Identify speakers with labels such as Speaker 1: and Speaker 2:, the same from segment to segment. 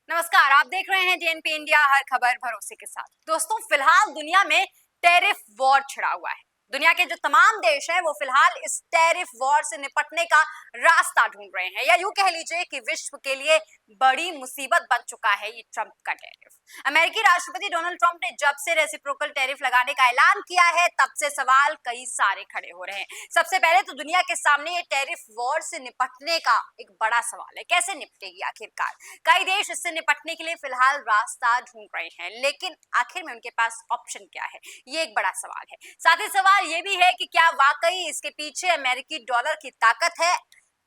Speaker 1: नमस्कार, आप देख रहे हैं जेएनपी इंडिया, हर खबर भरोसे के साथ। दोस्तों, फिलहाल दुनिया में टैरिफ वॉर छिड़ा हुआ है। दुनिया के जो तमाम देश हैं वो फिलहाल इस टैरिफ वॉर से निपटने का रास्ता ढूंढ रहे हैं, या यूं कह लीजिए कि विश्व के लिए बड़ी मुसीबत बन चुका है ये ट्रंप का टैरिफ। अमेरिकी राष्ट्रपति डोनाल्ड ट्रंप ने जब से रेसिप्रोकल टैरिफ लगाने का ऐलान किया है, तब से सवाल कई सारे खड़े हो रहे हैं। सबसे पहले तो दुनिया के सामने ये टैरिफ वॉर से निपटने का एक बड़ा सवाल है, कैसे निपटेगी आखिरकार। कई देश इससे निपटने के लिए फिलहाल रास्ता ढूंढ रहे हैं, लेकिन आखिर में उनके पास ऑप्शन क्या है, ये एक बड़ा सवाल है। साथ ही सवाल ये भी है कि क्या वाकई इसके पीछे अमेरिकी डॉलर की ताकत है,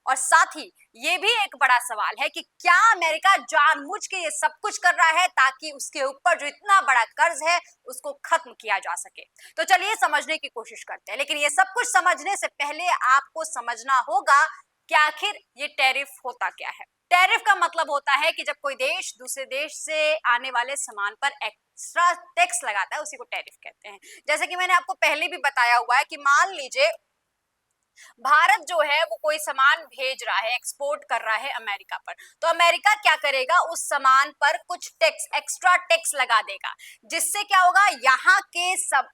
Speaker 1: और साथ ही ये भी एक बड़ा सवाल है कि क्या अमेरिका जानबूझ के ये सब कुछ कर रहा है ताकि उसके ऊपर जो इतना बड़ा कर्ज है उसको खत्म किया जा सके। तो चलिए समझने की कोशिश करते हैं, लेकिन ये सब कुछ समझने से पहले आपको समझना होगा कि आखिर ये टैरिफ होता क्या है। टैरिफ का मतलब होता है कि जब कोई देश दूसरे देश से आने वाले सामान पर एक्स्ट्रा टैक्स लगाता है, उसी को टैरिफ कहते हैं। जैसे कि मैंने आपको पहले भी बताया हुआ है कि मान लीजिए भारत जो है वो कोई सामान भेज रहा है, एक्सपोर्ट कर रहा है अमेरिका पर, तो अमेरिका क्या करेगा, उस सामान पर कुछ टैक्स, एक्स्ट्रा टैक्स लगा देगा, जिससे क्या होगा,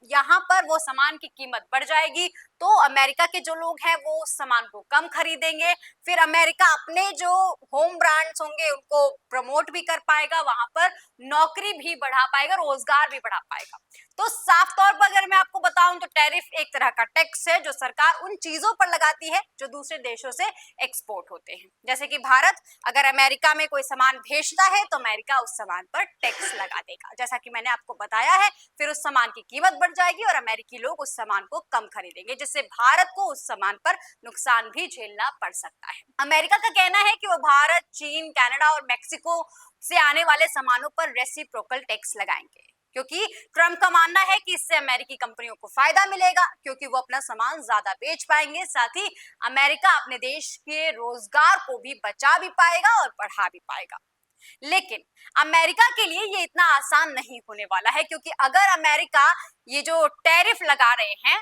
Speaker 1: यहाँ पर वो सामान की कीमत बढ़ जाएगी। तो अमेरिका के जो लोग हैं वो उस सामान को कम खरीदेंगे। फिर अमेरिका अपने जो होम ब्रांड्स होंगे उनको प्रमोट भी कर पाएगा, वहां पर नौकरी भी बढ़ा पाएगा, रोजगार भी बढ़ा पाएगा। तो साफ तौर पर अगर मैं आपको बताऊं तो टैरिफ एक तरह का टैक्स है जो सरकार उन चीजों पर लगाती है जो दूसरे देशों से एक्सपोर्ट होते हैं। जैसे कि भारत अगर अमेरिका में कोई सामान भेजता है तो अमेरिका उस सामान पर टैक्स लगा देगा, जैसा कि मैंने आपको बताया है। फिर उस सामान की कीमत बढ़ जाएगी और अमेरिकी लोग उस सामान को कम खरीदेंगे, जिससे भारत को उस सामान पर नुकसान भी झेलना पड़ सकता है। अमेरिका का कहना है कि वो भारत, चीन, कनाडा और मेक्सिको से आने वाले सामानों पर रेसिप्रोकल टैक्स लगाएंगे, क्योंकि ट्रंप का मानना है कि इससे अमेरिकी कंपनियों को फायदा मिलेगा, क्योंकि वो अपना सामान ज्यादा बेच पाएंगे। साथ ही अमेरिका अपने देश के रोजगार को भी बचा भी पाएगा और बढ़ा भी पाएगा। लेकिन अमेरिका के लिए ये इतना आसान नहीं होने वाला है, क्योंकि अगर अमेरिका ये जो टैरिफ लगा रहे हैं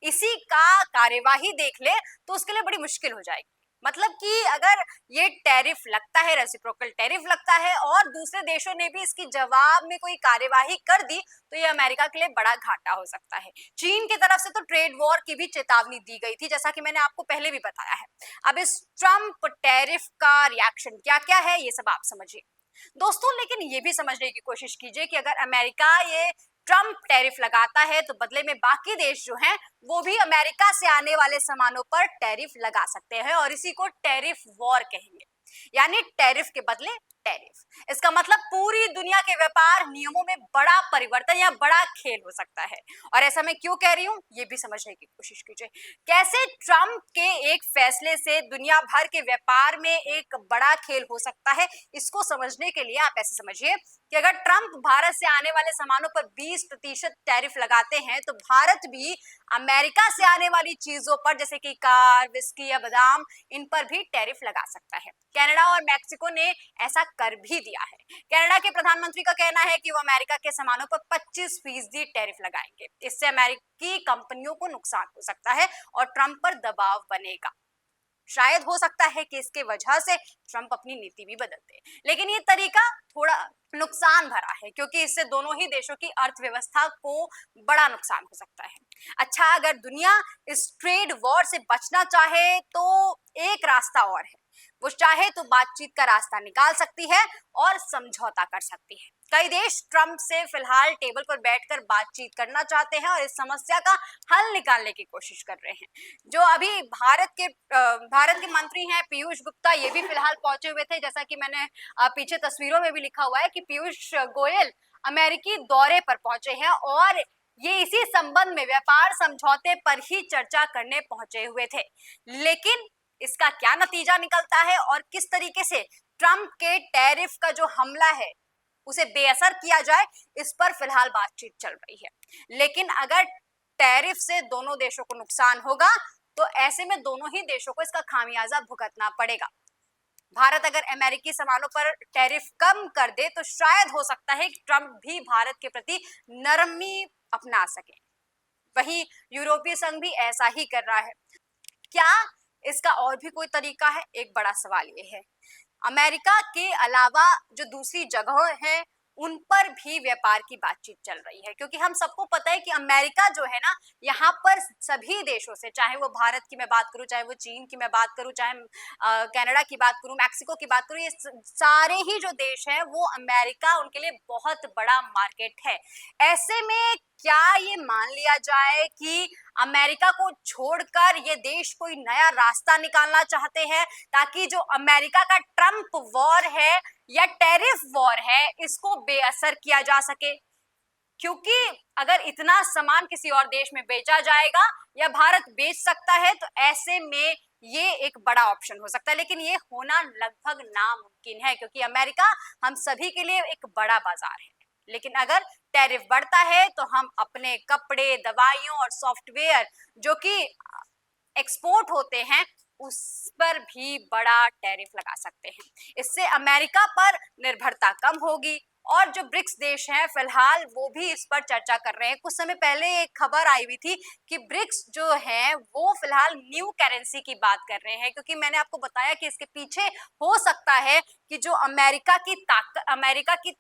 Speaker 1: इसी का कार्यवाही देख ले तो उसके लिए बड़ी मुश्किल हो जाएगी। मतलब कि अगर ये टैरिफ लगता है, रेसिप्रोकल टैरिफ लगता है, और दूसरे देशों ने भी इसकी जवाब में कोई कार्यवाही कर दी, तो ये अमेरिका के लिए बड़ा घाटा हो सकता है। चीन की तरफ से तो ट्रेड वॉर की भी चेतावनी दी गई थी, जैसा कि मैंने आपको पहले भी बताया है। अब इस ट्रंप टैरिफ का रिएक्शन क्या क्या है ये सब आप समझिए दोस्तों। लेकिन ये भी समझने की कोशिश कीजिए कि अगर अमेरिका ये ट्रंप टैरिफ लगाता है तो बदले में बाकी देश जो हैं वो भी अमेरिका से आने वाले सामानों पर टैरिफ लगा सकते हैं, और इसी को टैरिफ वॉर कहेंगे, यानी टैरिफ के बदले टैरिफ। इसका मतलब पूरी दुनिया के व्यापार नियमों में बड़ा परिवर्तन या बड़ा खेल हो सकता है। और ऐसा मैं क्यों कह रही हूं ये भी समझने की कोशिश कीजिए। कैसे ट्रंप के एक फैसले से दुनिया भर के व्यापार में एक बड़ा खेल हो सकता है, इसको समझने के लिए आप ऐसे समझिए कि अगर ट्रंप भारत से आने वाले सामानों पर 20% टैरिफ लगाते हैं, तो भारत भी अमेरिका से आने वाली चीजों पर, जैसे कि कार, विस्की या बादाम, इन पर भी टैरिफ लगा सकता है। कनाडा और मेक्सिको ने ऐसा कर भी दिया है। कनाडा के प्रधानमंत्री का कहना है कि वो अमेरिका के सामानों पर 25% टैरिफ लगाएंगे। इससे अमेरिकी कंपनियों को नुकसान हो सकता है और ट्रंप पर दबाव बनेगा। शायद हो सकता है कि इसके वजह से ट्रंप अपनी नीति भी बदल दे, लेकिन ये तरीका थोड़ा नुकसान भरा है, क्योंकि इससे दोनों ही देशों की अर्थव्यवस्था को बड़ा नुकसान हो सकता है। अच्छा, अगर दुनिया इस ट्रेड वॉर से बचना चाहे तो एक रास्ता और है। वो चाहे तो बातचीत का रास्ता निकाल सकती है और समझौता कर सकती है। कई देश ट्रंप से फिलहाल टेबल पर बैठकर बातचीत करना चाहते हैं और इस समस्या का हल निकालने की कोशिश कर रहे हैं। जो अभी भारत के मंत्री हैं पीयूष गुप्ता, ये भी फिलहाल पहुंचे हुए थे, जैसा कि मैंने पीछे तस्वीरों में भी लिखा हुआ है कि पीयूष गोयल अमेरिकी दौरे पर पहुंचे हैं, और ये इसी संबंध में व्यापार समझौते पर ही चर्चा करने पहुंचे हुए थे। लेकिन इसका क्या नतीजा निकलता है और किस तरीके से ट्रंप के टैरिफ का जो हमला है उसे बेअसर किया जाए, इस पर फिलहाल बातचीत चल रही है। लेकिन अगर टैरिफ से दोनों देशों को नुकसान होगा तो ऐसे में दोनों ही देशों को इसका खामियाजा भुगतना पड़ेगा। भारत अगर अमेरिकी सामानों पर टैरिफ कम कर दे तो शायद हो सकता है कि ट्रंप भी भारत के प्रति नरमी अपना सके। वहीं यूरोपीय संघ भी ऐसा ही कर रहा है। क्या इसका और भी कोई तरीका है? एक बड़ा सवाल ये है। अमेरिका के अलावा जो दूसरी जगह है उन पर भी व्यापार की बातचीत चल रही है, क्योंकि हम सबको पता है कि अमेरिका जो है ना, यहाँ पर सभी देशों से, चाहे वो भारत की मैं बात करूं, चाहे वो चीन की मैं बात करूं, चाहे कनाडा की बात करूं, मैक्सिको की बात करूं, ये सारे ही जो देश हैं वो अमेरिका उनके लिए बहुत बड़ा मार्केट है। ऐसे में क्या ये मान लिया जाए कि अमेरिका को छोड़कर ये देश कोई नया रास्ता निकालना चाहते हैं ताकि जो अमेरिका का ट्रम्प वॉर है या टैरिफ वॉर है इसको बेअसर किया जा सके? क्योंकि अगर इतना सामान किसी और देश में बेचा जाएगा या भारत बेच सकता है तो ऐसे में ये एक बड़ा ऑप्शन हो सकता है, लेकिन ये होना लगभग नामुमकिन है क्योंकि अमेरिका हम सभी के लिए एक बड़ा बाजार है। लेकिन अगर टैरिफ बढ़ता है तो हम अपने कपड़े, दवाइयों और सॉफ्टवेयर जो कि एक्सपोर्ट होते हैं उस पर भी बड़ा टैरिफ लगा सकते हैं। इससे अमेरिका पर निर्भरता कम होगी और जो ब्रिक्स देश हैं फिलहाल वो भी इस पर चर्चा कर रहे हैं। कुछ समय पहले एक खबर आई हुई थी कि ब्रिक्स जो है वो फिलहाल न्यू करेंसी की बात कर रहे हैं, क्योंकि मैंने आपको बताया कि इसके पीछे हो सकता है कि जो अमेरिका की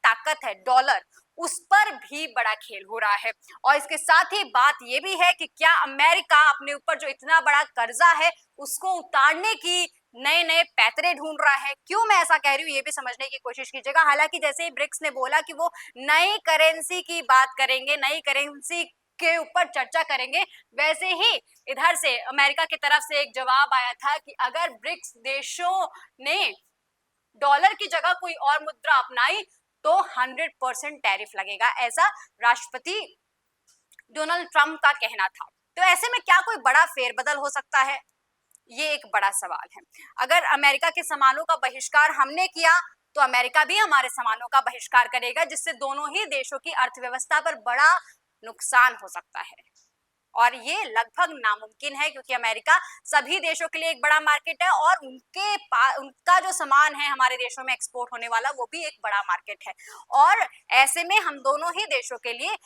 Speaker 1: ताकत है डॉलर, उस पर भी बड़ा खेल हो रहा है। और इसके साथ ही बात यह भी है कि क्या अमेरिका अपने ऊपर जो इतना बड़ा कर्जा है उसको उतारने की नए नए पैतरे ढूंढ रहा है। क्यों मैं ऐसा कह रही हूँ ये भी समझने की कोशिश कीजिएगा। हालांकि जैसे ही ब्रिक्स ने बोला कि वो नई करेंसी की बात करेंगे, नई करेंसी के ऊपर चर्चा करेंगे, वैसे ही इधर से अमेरिका की तरफ से एक जवाब आया था कि अगर ब्रिक्स देशों ने डॉलर की जगह कोई और मुद्रा अपनाई तो 100% टैरिफ लगेगा, ऐसा राष्ट्रपति डोनाल्ड ट्रंप का कहना था। तो ऐसे में क्या कोई बड़ा फेरबदल हो सकता है? ये एक बड़ा सवाल है। अगर अमेरिका के सामानों का बहिष्कार हमने किया तो अमेरिका भी हमारे सामानों का बहिष्कार करेगा, जिससे दोनों ही देशों की अर्थव्यवस्था पर बड़ा नुकसान हो सकता है। और ये लगभग नामुमकिन है क्योंकि अमेरिका सभी देशों के लिए एक बड़ा मार्केट है और उनका जो सामान है हमारे देशों में एक्सपोर्ट होने वाला वो भी एक बड़ा मार्केट है। और ऐसे में हम दोनों ही देशों के लिए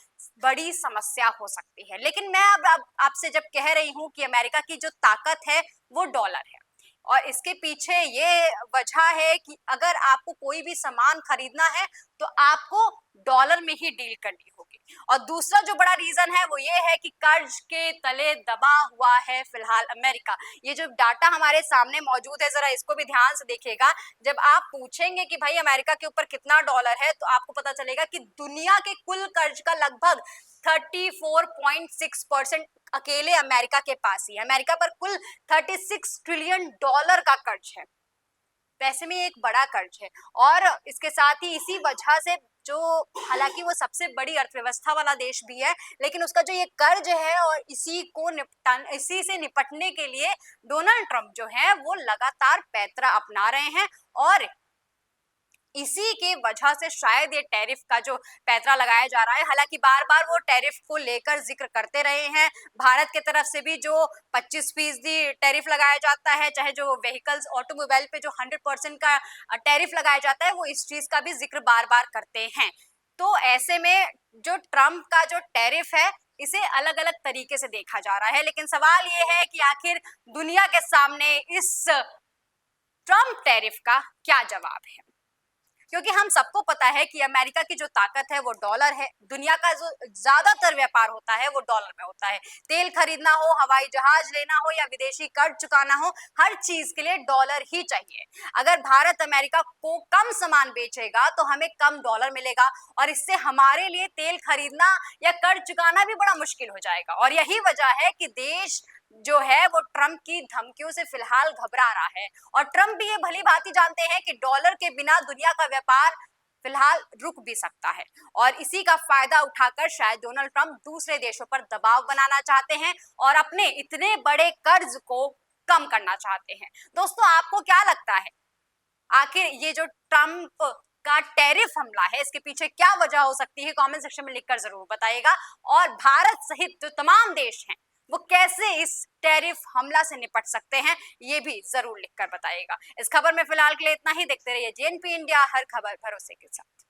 Speaker 1: बड़ी समस्या हो सकती है। लेकिन मैं अब आपसे जब कह रही हूं कि अमेरिका की जो ताकत है वो डॉलर है और इसके पीछे ये वजह है कि अगर आपको कोई भी सामान खरीदना है तो आपको डॉलर में ही डील करनी होगी। और दूसरा जो बड़ा रीजन है वो ये है कि कर्ज के तले दबा हुआ है फिलहाल अमेरिका। ये जो डाटा हमारे सामने मौजूद है जरा इसको भी ध्यान से देखिएगा। जब आप पूछेंगे कि भाई अमेरिका के ऊपर कितना डॉलर है तो आपको पता चलेगा कि दुनिया के कुल कर्ज का लगभग 34.6% अकेले अमेरिका के पास ही है। अमेरिका पर कुल 36 ट्रिलियन डॉलर का कर्ज है। वैसे में एक बड़ा कर्ज है और इसके साथ ही इसी वजह से जो हालांकि वो सबसे बड़ी अर्थव्यवस्था वाला देश भी है, लेकिन उसका जो ये कर्ज है और इसी से निपटने के लिए डोनाल्ड ट्रंप जो है वो लगातार पैंतरा अपना रहे हैं और इसी के वजह से शायद ये टैरिफ का जो पैंतरा लगाया जा रहा है। हालांकि बार बार वो टैरिफ को लेकर जिक्र करते रहे हैं। भारत की तरफ से भी जो 25% टैरिफ लगाया जाता है, चाहे जो व्हीकल्स ऑटोमोबाइल पे जो 100% का टैरिफ लगाया जाता है, वो इस चीज का भी जिक्र बार बार करते हैं। तो ऐसे में जो ट्रंप का जो टैरिफ है इसे अलग अलग तरीके से देखा जा रहा है, लेकिन सवाल ये है कि आखिर दुनिया के सामने इस ट्रंप टैरिफ का क्या जवाब है। क्योंकि हम सबको पता है कि अमेरिका की जो ताकत है वो डॉलर है। दुनिया का जो ज्यादातर व्यापार होता है वो डॉलर में होता है। तेल खरीदना हो, हवाई जहाज लेना हो या विदेशी कर्ज चुकाना हो, हर चीज के लिए डॉलर ही चाहिए। अगर भारत अमेरिका को कम सामान बेचेगा तो हमें कम डॉलर मिलेगा और इससे हमारे लिए तेल खरीदना या कर्ज चुकाना भी बड़ा मुश्किल हो जाएगा। और यही वजह है कि देश जो है वो ट्रंप की धमकियों से फिलहाल घबरा रहा है और ट्रंप भी ये भली भांति जानते हैं कि डॉलर के बिना दुनिया का व्यापार फिलहाल रुक भी सकता है और इसी का फायदा उठाकर शायद डोनाल्ड ट्रंप दूसरे देशों पर दबाव बनाना चाहते हैं और अपने इतने बड़े कर्ज को कम करना चाहते हैं। दोस्तों आपको क्या लगता है आखिर ये जो ट्रंप का टैरिफ हमला है इसके पीछे क्या वजह हो सकती है? कमेंट सेक्शन में लिखकर जरूर बताइएगा। और भारत सहित जो तमाम देश हैं वो कैसे इस टैरिफ हमला से निपट सकते हैं ये भी जरूर लिखकर बताइएगा। इस खबर में फिलहाल के लिए इतना ही। देखते रहिए जेएनपी इंडिया, हर खबर भरोसे के साथ।